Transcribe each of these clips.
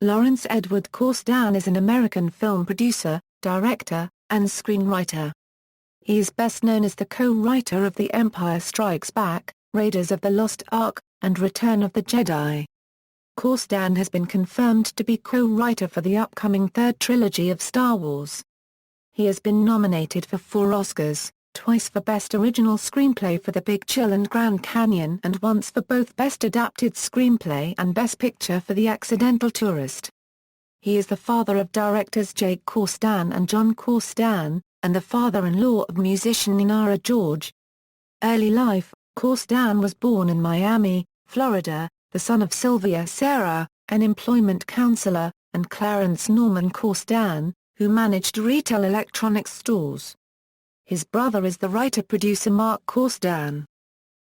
Lawrence Edward Kasdan is an American film producer, director, and screenwriter. He is best known as the co-writer of The Empire Strikes Back, Raiders of the Lost Ark, and Return of the Jedi. Kasdan has been confirmed to be co-writer for the upcoming third trilogy of Star Wars. He has been nominated for 4 Oscars, twice for Best Original Screenplay for The Big Chill and Grand Canyon and once for both Best Adapted Screenplay and Best Picture for The Accidental Tourist. He is the father of directors Jake Kasdan and John Kasdan, and the father-in-law of musician Inara George. Early life: Kasdan was born in Miami, Florida, the son of Sylvia Sarah, an employment counselor, and Clarence Norman Kasdan, who managed retail electronics stores. His brother is the writer-producer Mark Kasdan.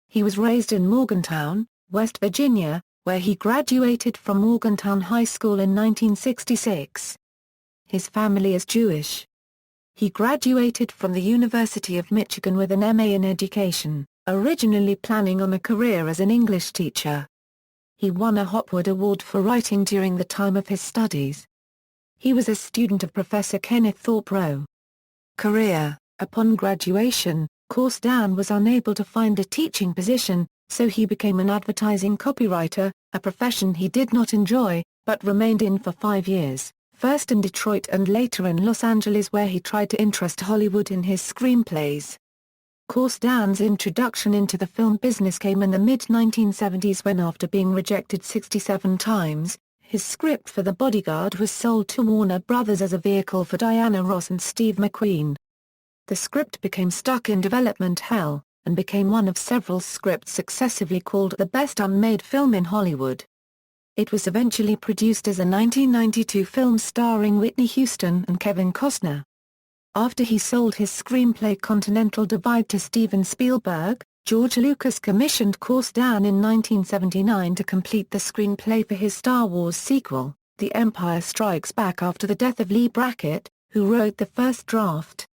He was raised in Morgantown, West Virginia, where he graduated from Morgantown High School in 1966. His family is Jewish. He graduated from the University of Michigan with an MA in education, originally planning on a career as an English teacher. He won a Hopwood Award for writing during the time of his studies. He was a student of Professor Kenneth Thorpe Rowe. Career: upon graduation, Kasdan was unable to find a teaching position, so he became an advertising copywriter, a profession he did not enjoy, but remained in for 5 years, first in Detroit and later in Los Angeles, where he tried to interest Hollywood in his screenplays. Kasdan's introduction into the film business came in the mid-1970s when, after being rejected 67 times, his script for The Bodyguard was sold to Warner Brothers as a vehicle for Diana Ross and Steve McQueen. The script became stuck in development hell, and became one of several scripts successively called the best unmade film in Hollywood. It was eventually produced as a 1992 film starring Whitney Houston and Kevin Costner. After he sold his screenplay Continental Divide to Steven Spielberg, George Lucas commissioned Kasdan in 1979 to complete the screenplay for his Star Wars sequel, The Empire Strikes Back, after the death of Leigh Brackett, who wrote the first draft.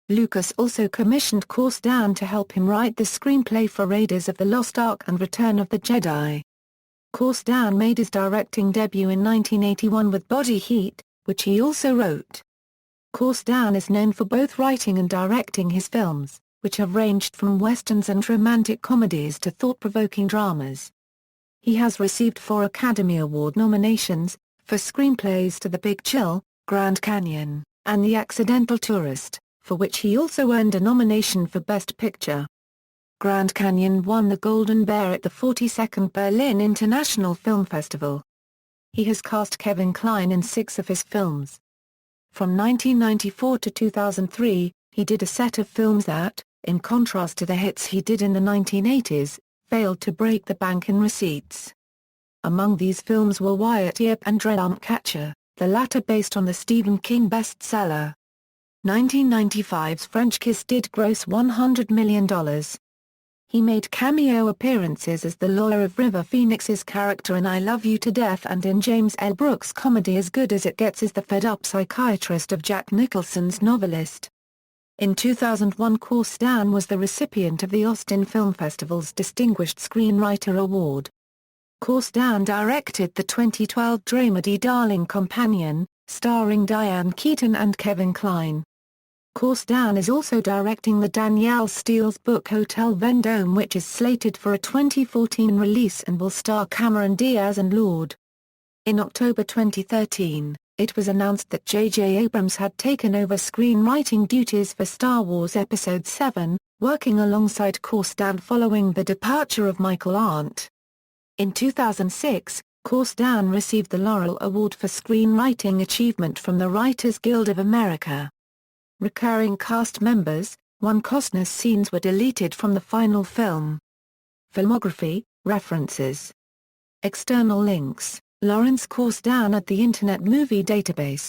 Lucas also commissioned Kasdan to help him write the screenplay for Raiders of the Lost Ark and Return of the Jedi. Kasdan made his directing debut in 1981 with Body Heat, which he also wrote. Kasdan is known for both writing and directing his films, which have ranged from westerns and romantic comedies to thought-provoking dramas. He has received 4 Academy Award nominations, for screenplays to The Big Chill, Grand Canyon, and The Accidental Tourist, for which he also earned a nomination for Best Picture. Grand Canyon won the Golden Bear at the 42nd Berlin International Film Festival. He has cast Kevin Kline in 6 of his films. From 1994 to 2003, he did a set of films that, in contrast to the hits he did in the 1980s, failed to break the bank in receipts. Among these films were Wyatt Earp and Dreamcatcher, the latter based on the Stephen King bestseller. 1995's French Kiss did gross $100 million. He made cameo appearances as the lawyer of River Phoenix's character in I Love You to Death and in James L. Brooks' comedy As Good as It Gets as the fed-up psychiatrist of Jack Nicholson's Novelist. In 2001, Kasdan was the recipient of the Austin Film Festival's Distinguished Screenwriter Award. Kasdan directed the 2012 Dramedy Darling Companion, starring Diane Keaton and Kevin Kline. Kasdan is also directing the Danielle Steele's book Hotel Vendome, which is slated for a 2014 release and will star Cameron Diaz and Lorde. In October 2013, it was announced that J.J. Abrams had taken over screenwriting duties for Star Wars Episode VII, working alongside Kasdan following the departure of Michael Arndt. In 2006, Kasdan received the Laurel Award for Screenwriting Achievement from the Writers Guild of America. Recurring cast members: 1 Costner's scenes were deleted from the final film. Filmography, references. External links: Lawrence Kasdan at the Internet Movie Database.